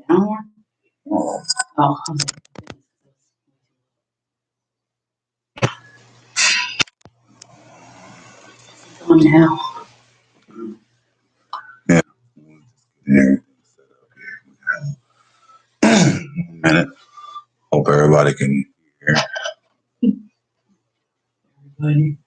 Down more? Oh, going now. Yeah. Everything set up here. 1 minute. Hope everybody can hear. Everybody.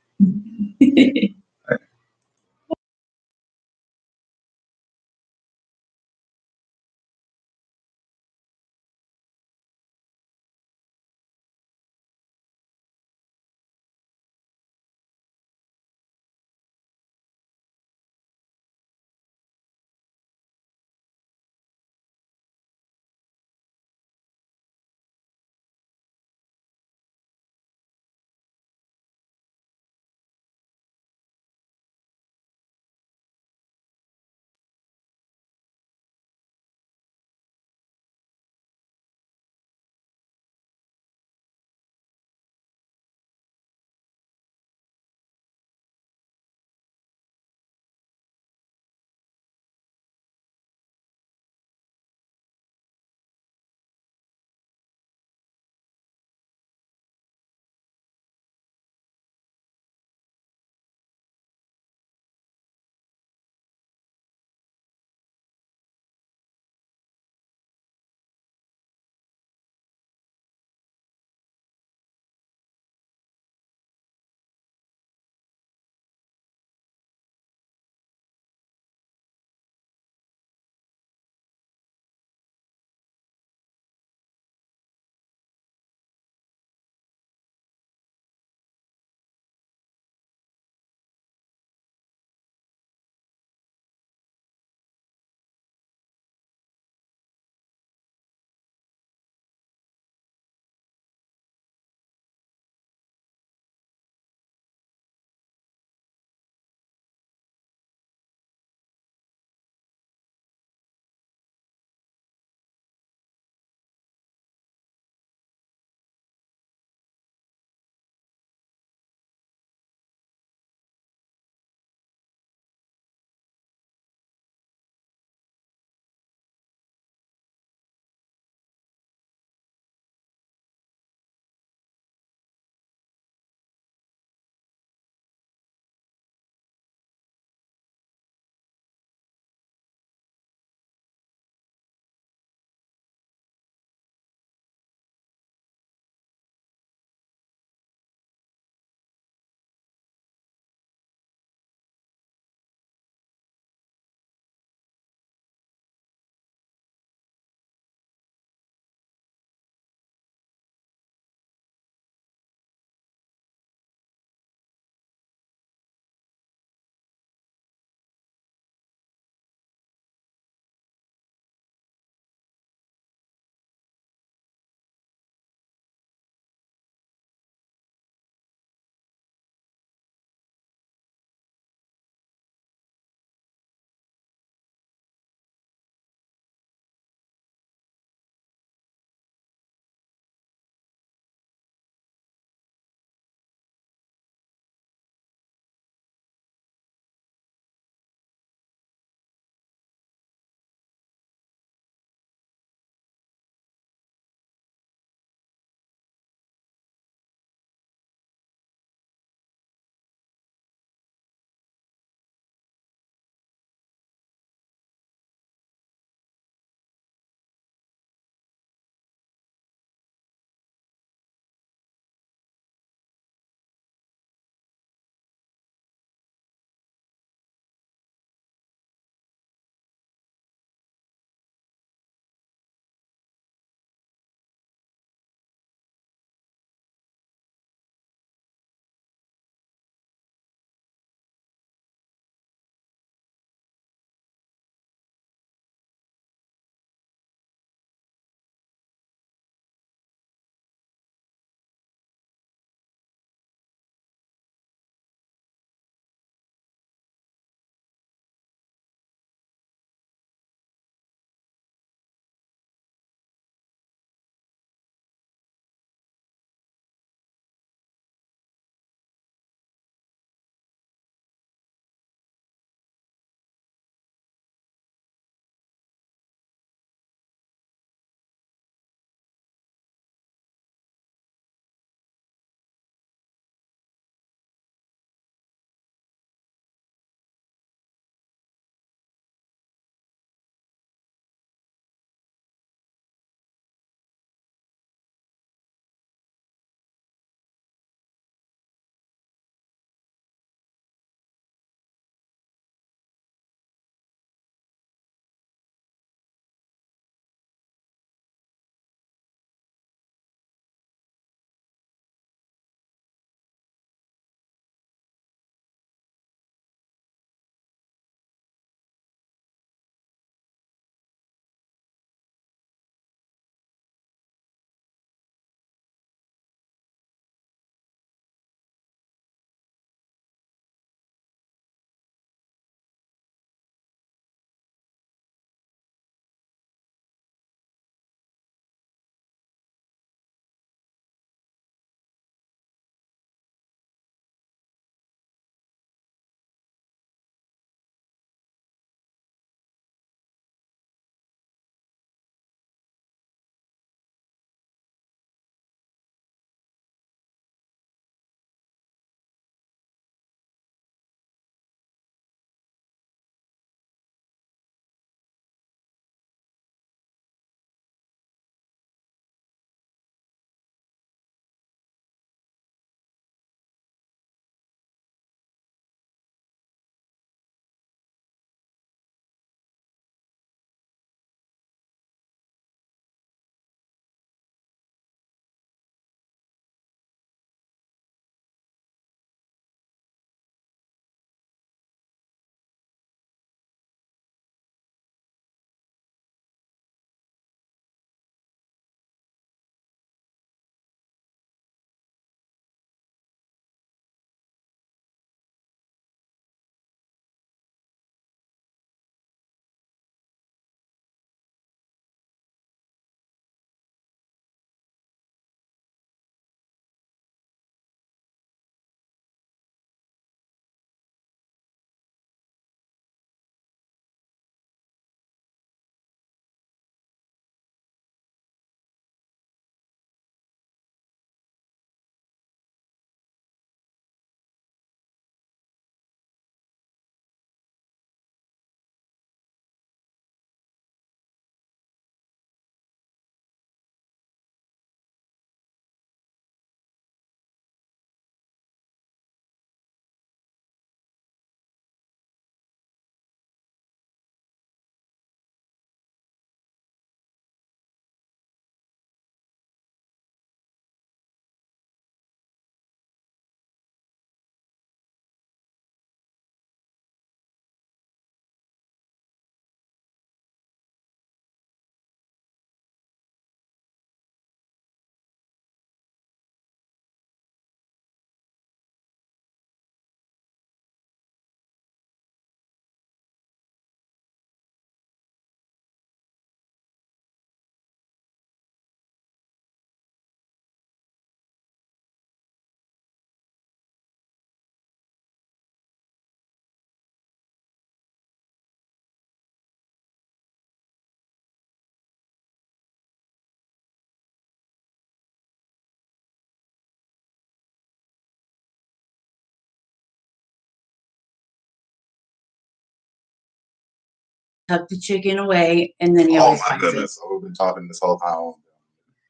tuck the chicken away, and then he Oh always my finds goodness. So we've been talking this whole time.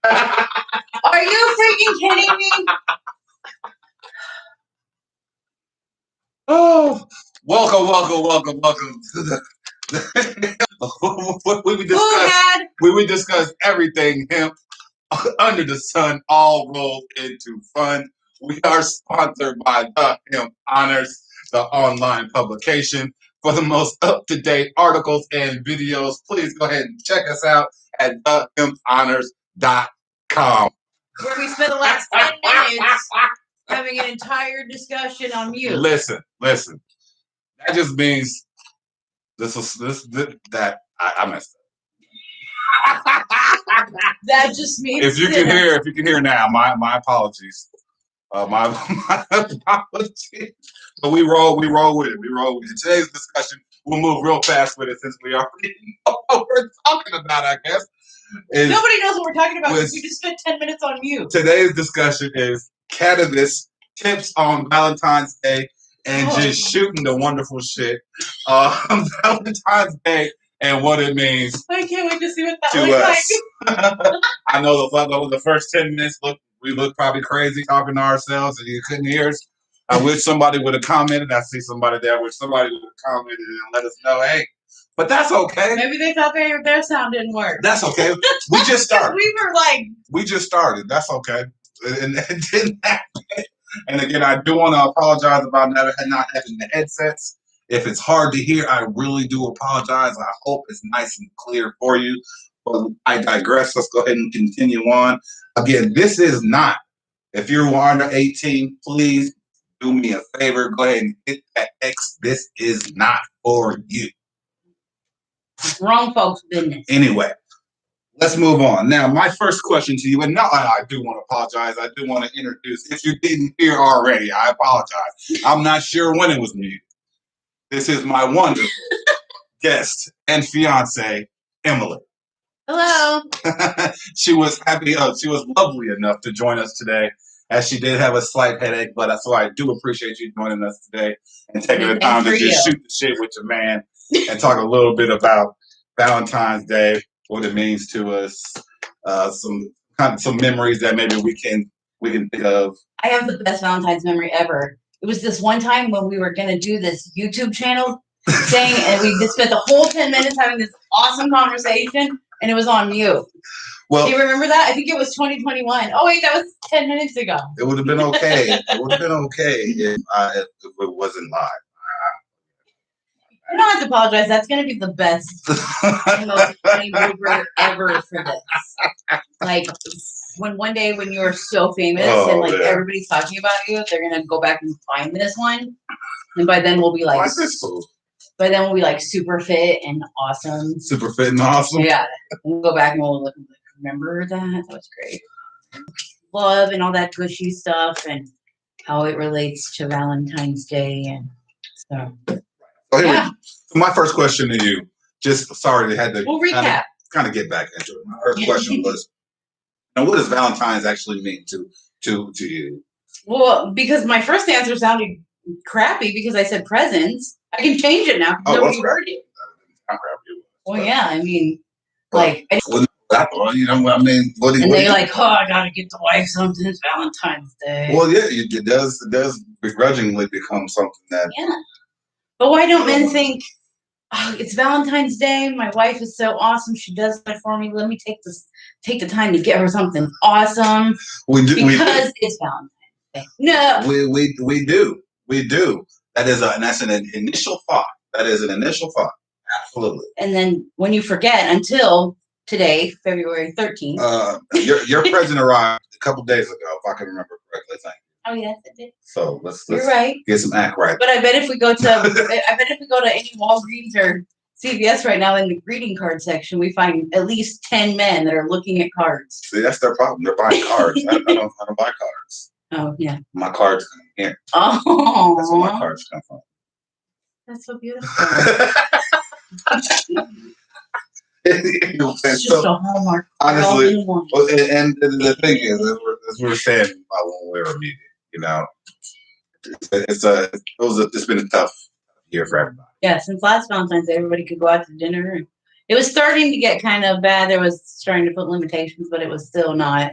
it. Are you freaking kidding me? Oh, welcome to the we discuss everything hemp under the sun, all rolled into fun. We are sponsored by the Hemp Honors, the online publication for the most up-to-date articles and videos. Please go ahead and check us out at thehemphonors.com. Where we spent the last 10 minutes having an entire discussion on mute. Listen. That just means that I messed up. That just means if you can hear now, my apologies. My apologies. But we roll with it. In today's discussion, we'll move real fast with it since we already know what we're talking about, I guess. Nobody knows what we're talking about because we just spent 10 minutes on mute. Today's discussion is cannabis tips on Valentine's Day and just shooting the wonderful shit on Valentine's Day and what it means. I can't wait to see what that looks like. I know the first 10 minutes we looked probably crazy talking to ourselves and you couldn't hear us. I wish somebody would have commented. I see somebody there. I wish somebody would have commented and let us know, hey. But that's okay. Maybe they thought their sound didn't work. That's okay. We just started. We just started. That's okay. And it didn't happen. And again, I do want to apologize about not having the headsets. If it's hard to hear, I really do apologize. I hope it's nice and clear for you. But I digress. Let's go ahead and continue on. Again, this is not. If you're under 18, please do me a favor. Go ahead and hit that X. This is not for you. Wrong folks' business. Anyway, let's move on. Now, my first question to you, and now I do want to apologize. I do want to introduce, if you didn't hear already, I apologize. I'm not sure when it was muted. This is my wonderful guest and fiance, Emily. Hello. She was happy. She was lovely enough to join us today, as she did have a slight headache. But so I do appreciate you joining us today and taking the time to just shoot the shit with your man and talk a little bit about Valentine's Day, what it means to us, some memories that maybe we can think of. I have the best Valentine's memory ever. It was this one time when we were gonna do this YouTube channel thing, and we just spent the whole 10 minutes having this awesome conversation, and it was on mute. Well, do you remember that? I think it was 2021. Oh wait, that was 10 minutes ago. It would have been okay. It would have been okay if it wasn't live. You don't have to apologize. That's going to be the best, most funny mover ever for this. Like, one day when you're so famous and everybody's talking about you, they're going to go back and find this one. And by then we'll be like, super fit and awesome. Super fit and awesome? Yeah. We'll go back and we'll look and be like, remember that? That was great. Love and all that gushy stuff and how it relates to Valentine's Day. And so. So my first question to you, just sorry they had to recap. Kind of get back into it. My first question was, what does Valentine's actually mean to you? Well, because my first answer sounded crappy because I said presents. I can change it now. Nobody heard it. Well, yeah, I mean, like. I mean, and they're like, I gotta get the wife something. It's Valentine's Day. Well, yeah, it does begrudgingly become something that. Yeah. But why don't men think, it's Valentine's Day. My wife is so awesome. She does that for me. Let me take the time to get her something awesome. Because it's Valentine's Day. No. We do. That's an initial thought. That is an initial thought. Absolutely. And then when you forget until today, February 13th. Your present arrived a couple days ago, if I can remember correctly. Thank you. Oh yes, it did. So let's You're right. Get some act right. But I bet if we go to any Walgreens or CVS right now in the greeting card section, we find at least 10 men that are looking at cards. See, that's their problem. They're buying cards. I don't buy cards. Oh yeah. My cards come here. Oh. That's where my cards come from. That's so beautiful. It's just a Hallmark. Honestly, and the thing is, as we were saying when we were meeting, it's been a tough year for everybody. Yeah, since last Valentine's Day, everybody could go out to dinner. And it was starting to get kind of bad. There was starting to put limitations, but it was still not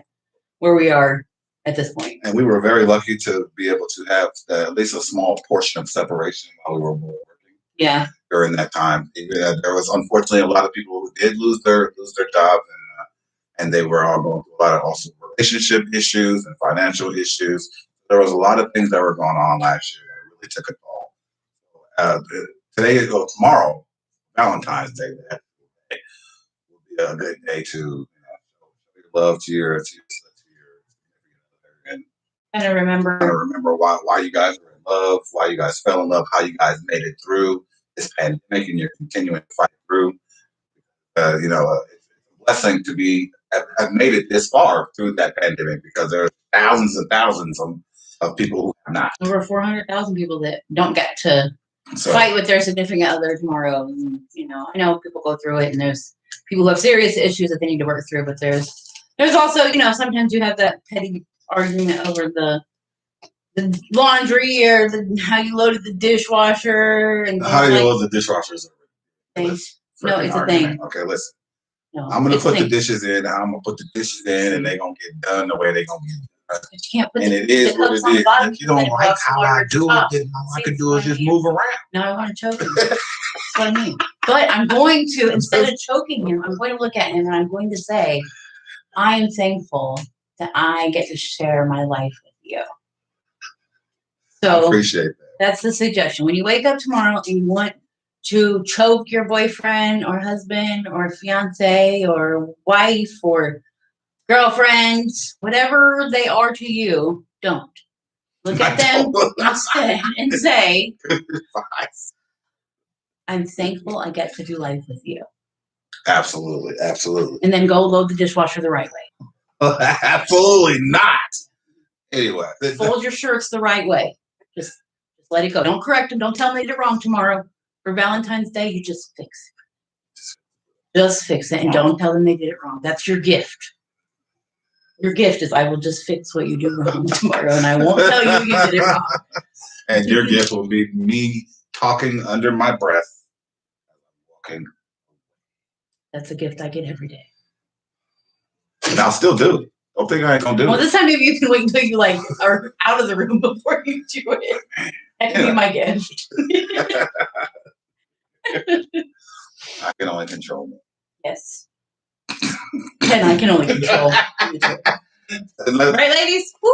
where we are at this point. And we were very lucky to be able to have at least a small portion of separation while we were working. Yeah. During that time, there was unfortunately a lot of people who did lose their jobs, and they were all going through a lot of also relationship issues and financial issues. There was a lot of things that were going on last year that really took a toll. Today or tomorrow, Valentine's Day, that will be a good day to show your love to your and kind of remember why you guys were in love, why you guys fell in love, how you guys made it through this pandemic, and you're continuing to fight through. It's a blessing to have made it this far through that pandemic, because there are thousands and thousands of people who have not. Over 400,000 people that don't get to fight with their significant other tomorrow. And, I know people go through it, and there's people who have serious issues that they need to work through, but there's also, sometimes you have that petty argument over the laundry or how you loaded the dishwasher and how you load the dishwashers. No, it's a thing. Okay, listen. No, I'm gonna put the dishes in. I'm gonna put the dishes in, and they're gonna get done the way they're gonna get done. But you can't put and it is what it is. If you don't like how I do it, then all I can do is just move around. Now I want to choke him. That's what I mean. But I'm going to, instead of choking him, I'm going to look at him and I'm going to say, I am thankful that I get to share my life with you. So I appreciate that. That's the suggestion. When you wake up tomorrow and you want to choke your boyfriend or husband or fiance or wife or girlfriend, whatever they are to you, don't. Look at them instead and say, I'm thankful I get to do life with you. Absolutely. Absolutely. And then go load the dishwasher the right way. Absolutely not. Anyway. Fold your shirts the right way. Just let it go. Don't correct them. Don't tell them they did it wrong tomorrow. For Valentine's Day, you just fix it. Just fix it and don't tell them they did it wrong. That's your gift. Your gift is I will just fix what you do wrong tomorrow, and I won't tell you did it wrong. And your gift will be me talking under my breath. Walking. That's a gift I get every day. And I'll still do it. Don't think I ain't gonna do it. Well, this time maybe you can wait until you are out of the room before you do it. That can be my gift. I can only control me. Yes. And I can only control. Right, ladies? Woo.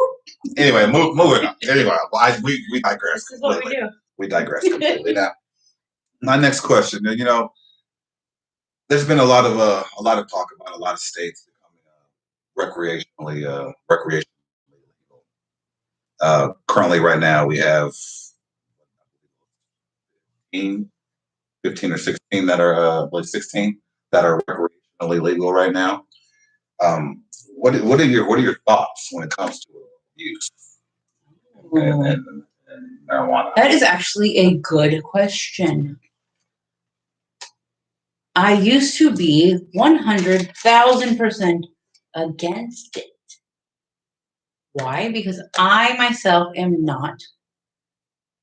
Anyway, moving on. Anyway, we digress. This is what we do. We digress completely. Now, my next question. There's been a lot of talk about a lot of states becoming recreationally legal. Currently, right now, we have 15 or 16 that are 16 that are recreationally legal right now. What are your thoughts when it comes to use and marijuana? That is actually a good question. I used to be 100,000% against it. Why? Because I myself am not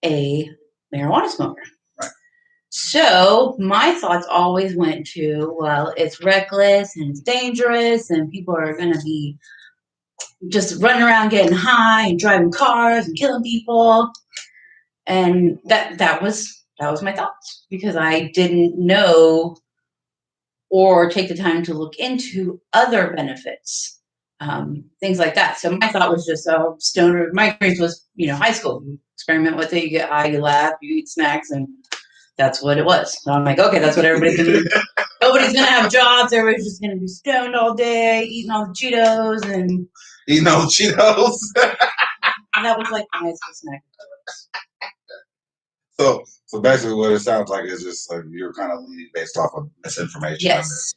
a marijuana smoker. Right. So my thoughts always went to, well, it's reckless and it's dangerous and people are going to be just running around getting high and driving cars and killing people. And that was my thoughts, because I didn't know or take the time to look into other benefits, things like that. So my thought was just, stoner. My experience was, high school. You experiment with it, you get high, you laugh, you eat snacks, and that's what it was. So I'm like, okay, that's what everybody's going to do. Nobody's going to have jobs. Everybody's just going to be stoned all day, eating all the Cheetos. And that was like my high school snack. So basically what it sounds like is just you're kind of leading based off of misinformation. Yes.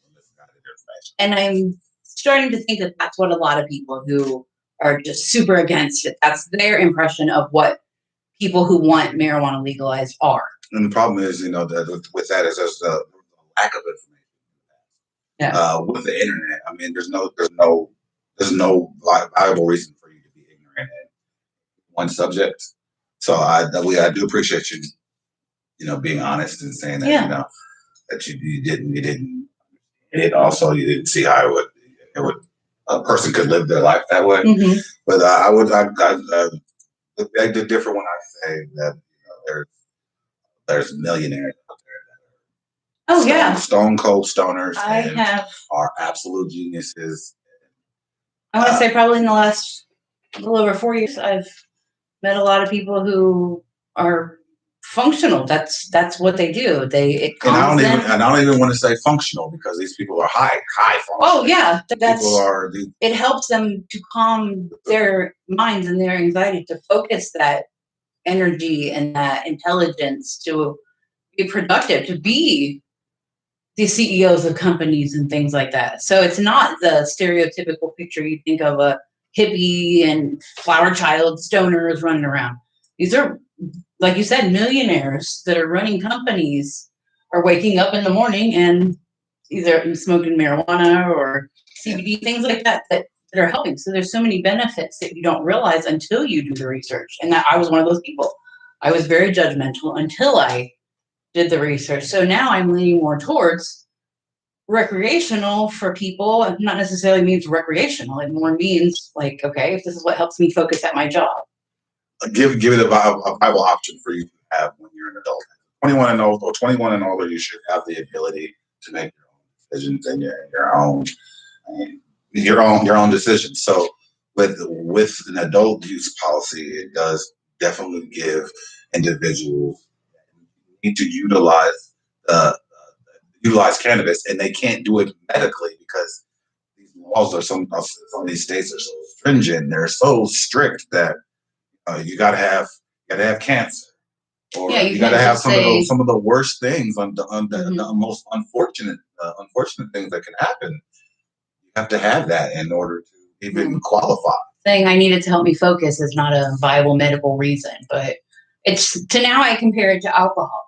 And I'm starting to think that that's what a lot of people who are just super against it, that's their impression of what people who want marijuana legalized are. And the problem is, that with that is there's a lack of information. Yeah. With the internet, I mean, there's no viable reason for you to be ignorant in one subject. So I do appreciate you being honest and saying that, that you didn't. It also, you didn't see how a person could live their life that way. Mm-hmm. But I did different when I say that there's millionaires out there. Oh, yeah. Stone cold stoners I are absolute geniuses. I want to say probably in the last little over 4 years, I've met a lot of people who are functional. That's what they do. It calms them. And I don't even want to say functional because these people are high functional. Oh yeah, it helps them to calm their minds and their anxiety, to focus that energy and that intelligence to be productive, to be the CEOs of companies and things like that. So it's not the stereotypical picture you think of a hippie and flower child stoners running around. These are, like you said, millionaires that are running companies, are waking up in the morning and either smoking marijuana or CBD, things like that are helping. So there's so many benefits that you don't realize until you do the research. And that I was one of those people. I was very judgmental until I did the research. So now I'm leaning more towards recreational for people, and not necessarily means recreational. It more means like, okay, if this is what helps me focus at my job. Give it a viable option for you to have when you're an adult. 21 and old, or 21 and older, you should have the ability to make your own decisions and your own decisions. So with an adult use policy, it does definitely give individuals need to utilize cannabis, and they can't do it medically because these laws are some of these states are so stringent. They're so strict that you gotta have cancer, or you gotta have some of the worst things the most unfortunate things that can happen. You have to have that in order to even qualify. Saying I need it to help me focus is not a viable medical reason, but now I compare it to alcohol.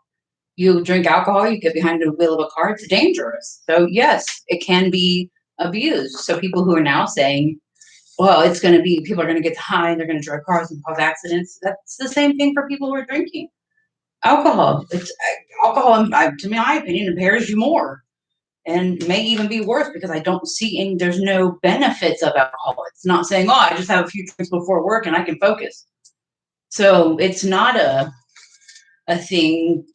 You drink alcohol, you get behind the wheel of a car, it's dangerous. So yes, it can be abused. So people who are now saying, well, people are going to get high and they're going to drive cars and cause accidents. That's the same thing for people who are drinking alcohol. Alcohol, to my opinion, impairs you more and may even be worse because I don't see there's no benefits of alcohol. It's not saying, oh, I just have a few drinks before work and I can focus. So it's not a thing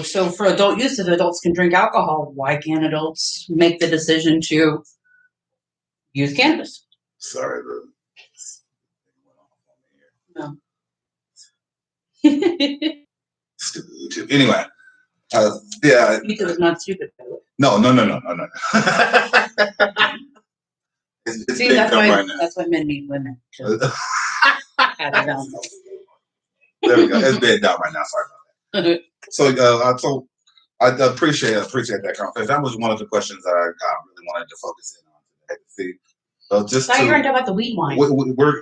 so for adult use, if adults can drink alcohol, why can't adults make the decision to use cannabis? Sorry, no. Stupid YouTube. Anyway, yeah. YouTube is not stupid. No. It's See, that's why men need women. There we go. It's dead down right now. Sorry about that. So I appreciate that conversation. That was one of the questions that I really wanted to focus in on today. See, you're talking about the weed wine.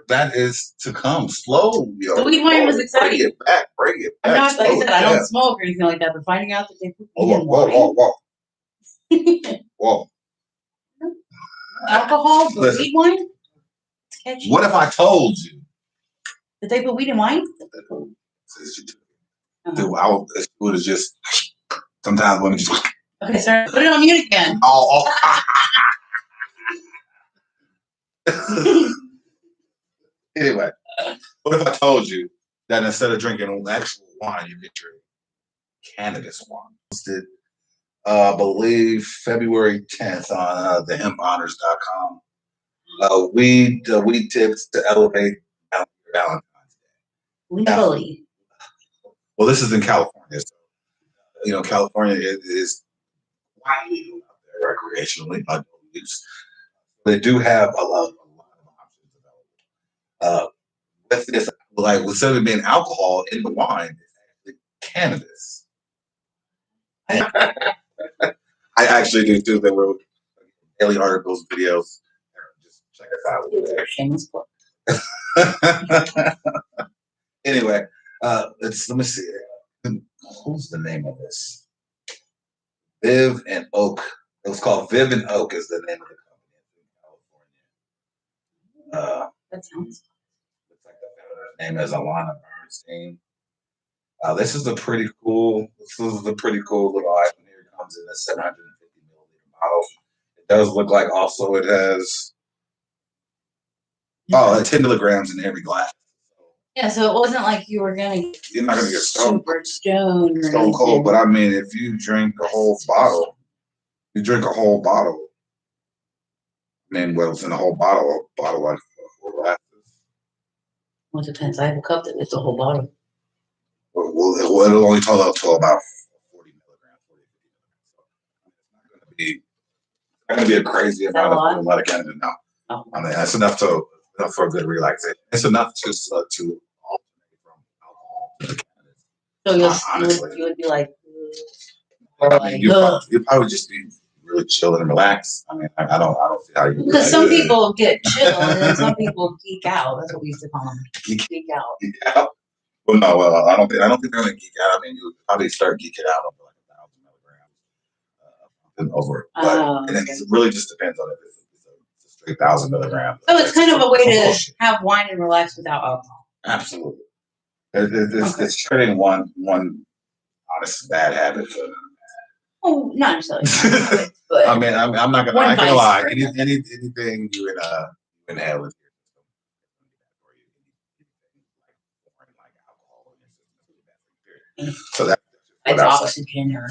That is to come. Slow, yo. The weed wine was exciting. Bring it back. I'm not, like I said, I don't smoke or anything like that, but finding out that they put weed in wine. Whoa. Alcohol, but weed wine? What if I told you? Did they put weed in wine? Dude, it was just sometimes women just. Okay, sir, put it on mute again. Anyway, what if I told you that instead of drinking actual wine, you get your cannabis wine? I believe February 10th on the hemphonors.com. Weed tips to elevate Valentine's Day. Legally. Well, this is in California. So, California is quite legal out there recreationally, adult use. They do have a lot of options available. With this, like instead of being alcohol in the wine, it's actually cannabis. I actually do too. There were daily articles, videos. Just check us out. Anyway, let me see. Who's the name of this? Viv and Oak. It was called Viv and Oak is the name of the company in California. That sounds. Looks like the founder's name is Alana Bernstein. This is a pretty cool. This is a pretty cool little item here. It comes in a 750 milliliter bottle. It does look like also it has 10 milligrams in every glass. Yeah, so it wasn't like you were gonna get You're not gonna get super stoned or stone cold, anything. but I mean, if you drink a whole bottle, I mean, what's in a whole bottle? A bottle like 4 glasses. Well, it depends. I have a cup that is a whole bottle. Well, it'll only total up to about 40 milligrams. It's not going to be a crazy amount of a lot of cannabis now. Oh. I mean, that's enough for a good relaxation. It's enough to alternate from alcohol to cannabis. So you would be like, I mean, you'd probably just be really chill and relax. I mean, I don't see how you. Because some people get chill and then some people geek out. That's what we used to call them. Geek out. Geek out. Well, no, I don't think they're gonna geek out. I mean, you would probably start geeking out over like 1,000 milligrams and over. But it really just depends on if it's a straight 1,000 milligrams. So it's kind of a way to have wine and relax without alcohol. Absolutely. It's turning one honest bad habit to. Oh, not necessarily. But I mean, I'm not gonna lie. Anything you inhale is so it's oxygen or.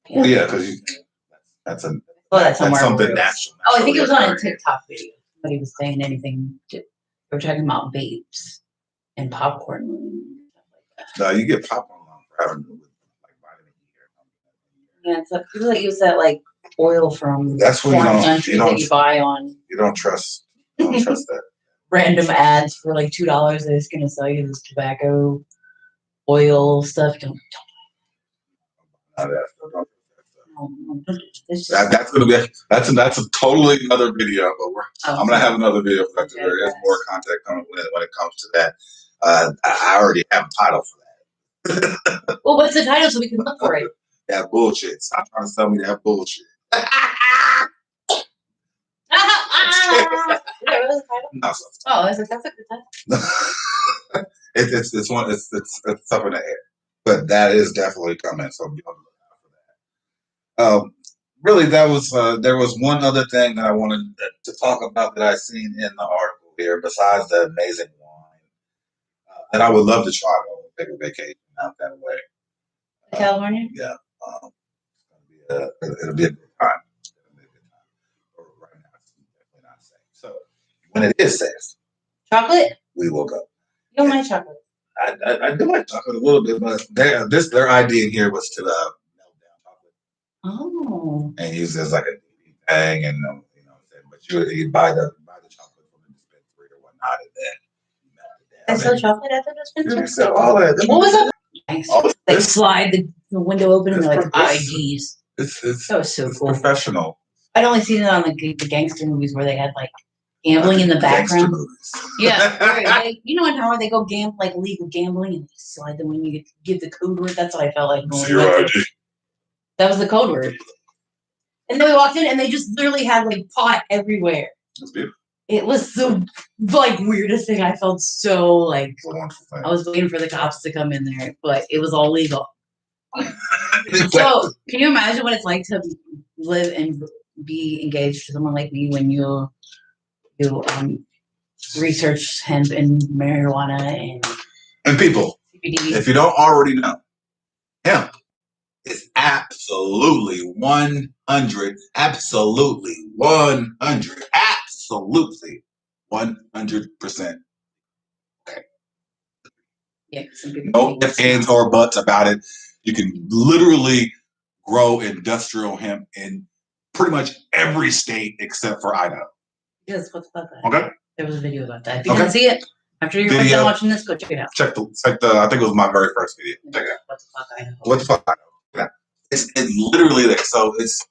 Well, yeah, because that's something natural. Oh, I think it was on a TikTok video. Somebody was saying anything. They were talking about vapes and popcorn. And stuff like that. No, you get popcorn for having like vitamin E. Yeah, so people that use that like oil from that's what country that you buy on. You don't trust that. Random ads for like $2 that is going to sell you this tobacco oil stuff. Don't. That's gonna be that's a totally another video, but I'm gonna have another video for that. There is more content coming when it comes to that. I already have a title for that. Well, what's the title so we can look for it? That bullshit. Stop trying to sell me that bullshit. No, oh, that's a good title. It's up in the air, but that is definitely coming. So be on the lookout for that. Really, there was one other thing that I wanted to talk about that I seen in the article here, besides the amazing wine, that I would love to try to take a vacation out that way. California? Yeah, it'll be a good time. Right now, it's definitely not safe. So when it is safe, chocolate, we will go. You don't like chocolate? I do like chocolate a little bit, but their idea here was to melt down chocolate. Oh. And use it as like a thing, and but you buy the chocolate from the dispensary or whatnot, and then you melt it down. They sell chocolate at the dispensary. So all that. What was up? They slide the window open and they're like IDs. That was so cool. Professional. I'd only seen it on the gangster movies where they had like gambling in the background. Yeah, you know in how they go like illegal gambling and they slide them when you give the code word. That's what I felt like. That was the code word. And then we walked in and they just literally had like pot everywhere. That's beautiful. It was the like weirdest thing. I felt so like I was waiting for the cops to come in there, but it was all legal. So can you imagine what it's like to live and be engaged to someone like me when you research hemp and marijuana and people CBD? If you don't already know, hemp is absolutely 100%. Okay. Yeah, no ifs, ands, or buts about it. You can literally grow industrial hemp in pretty much every state except for Idaho. Yes, what's about that? Okay. There was a video about that. If you didn't see it, after you're done watching this, go check it out. Check the. I think it was my very first video. Check it out. What the fuck, Idaho? What the fuck, Idaho? Yeah. It's literally there. So it's.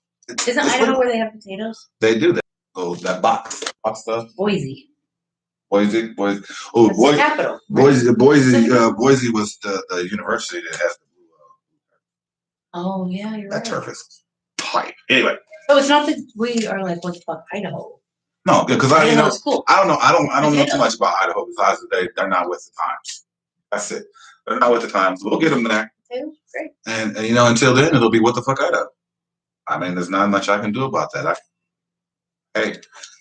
Isn't Idaho where they have potatoes? They do that. Oh, that box stuff. Boise. Oh, Boise. Capital. Boise was the university that has the blue. Oh yeah, you're right. That turf is tight. Anyway. So it's not that we are like, what the fuck, Idaho? No, because cool. I don't know too much about Idaho besides that they're not with the times. That's it. They're not with the times. We'll get them there. Great. And until then, it'll be what the fuck I do. I mean, there's not much I can do about that.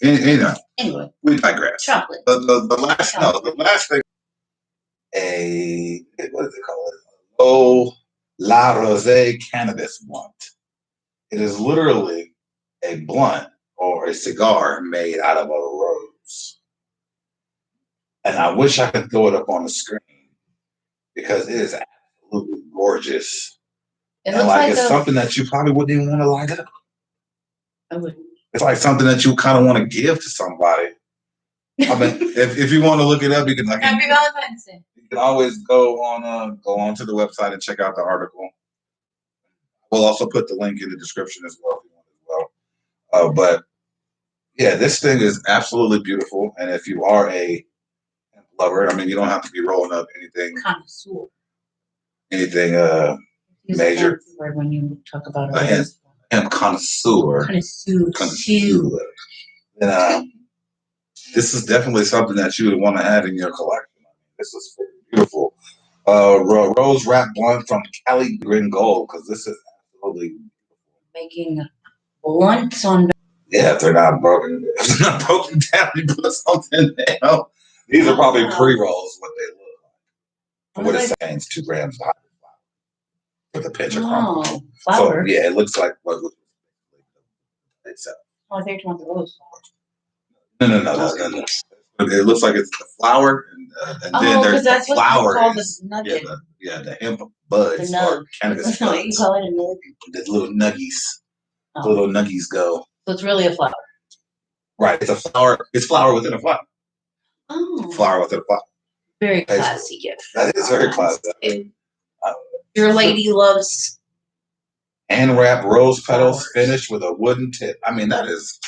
Anyway, we digress. Chocolate. The last thing. What is it called? Oh, La Rosé cannabis blunt. It is literally a blunt or a cigar made out of a rose. And I wish I could throw it up on the screen because it is absolutely gorgeous. It and looks like it's something that you probably wouldn't even want to light up. I wouldn't. It's like something that you kind of want to give to somebody. I mean, if you want to look it up, you can Happy Valentine's Day. You can always go on to the website and check out the article. We'll also put the link in the description as well if you want as well. But yeah, this thing is absolutely beautiful. And if you are a lover, I mean, you don't have to be rolling up anything major. When you talk about hemp connoisseur. And this is definitely something that you would want to have in your collection. This is beautiful. Rose wrap blunt from Cali Green Gold, because this is absolutely making blunts on. Yeah, if they're not broken, down, you put something down. These are probably pre-rolls, what they look like. What it's saying is 2 grams of hydrogen flour with a pinch of crumble. Flour. So yeah, it looks like what itself. Oh, I think you want the rose flour. No. It looks like it's the flour, and then there's the flour. The hemp buds or cannabis buds. You call it a nug? The little nuggies. The little nuggies go. So it's really a flower. Right. It's a flower. It's flour within a flower. Oh. Flour within a flower. Very classy gift. That is very classy. Your lady loves hand wrapped rose petals finished with a wooden tip. I mean, that is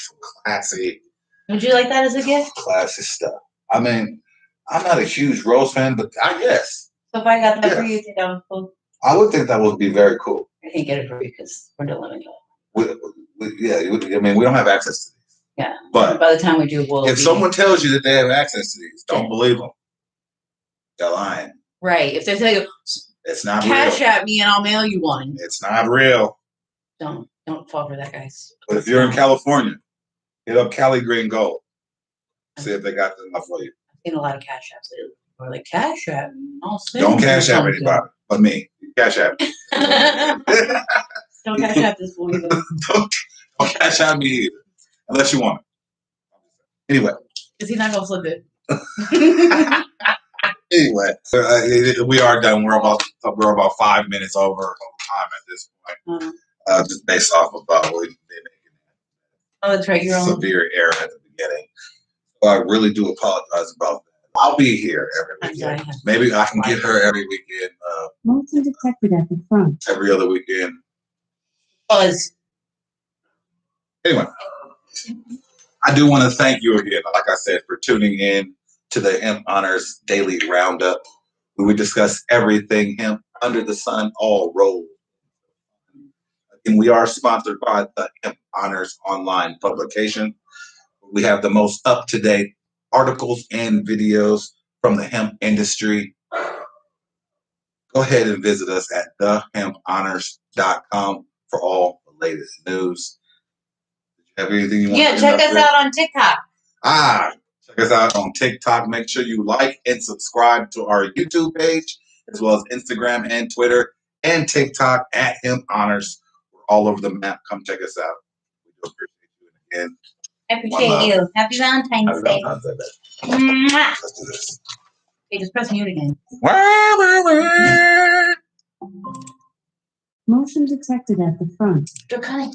classy. Would you like that as a gift? Classy stuff. I mean, I'm not a huge rose fan, but I guess. So if I got that for you, you think that was cool? I would think that would be very cool. I can't get it for you because we're not living I mean, we don't have access to these. Yeah. But by the time we do, if someone tells you that they have access to these, don't believe them. They're lying. Right. If they say, it's not cash real. at me and I'll mail you one. It's not real. Don't fall for that, guys. But if you're in California, hit up Cali Green Gold. See if they got enough for you. I've seen a lot of cash apps. Or like cash app. Don't cash app anybody but me. Cash app. Don't cash app this boy. Don't cash app me either, unless you want it. Anyway. Is he not gonna flip it? Anyway, we are done. We're about 5 minutes over time at this point. Just based off of what we've been making. Oh, that's right. You're on severe error at the beginning. So I really do apologize about that. I'll be here every weekend. Maybe I can get her every weekend. Motion detected at the front. Every other weekend. Buzz. Anyway, I do want to thank you again, like I said, for tuning in to the Hemp Honors Daily Roundup, where we discuss everything hemp under the sun, all rolled. And we are sponsored by the Hemp Honors online publication. We have the most up-to-date articles and videos from the hemp industry. Go ahead and visit us at thehemphonors.com for all the latest news. Did you have anything you want to check us out on TikTok. Check us out on TikTok. Make sure you like and subscribe to our YouTube page, as well as Instagram and Twitter and TikTok at Hemp Honors. We're all over the map. Come check us out. We do appreciate you again. I appreciate you. Happy Valentine's Day. Let's do this. Okay, just press mute again. Motion detected at the front. They're coming.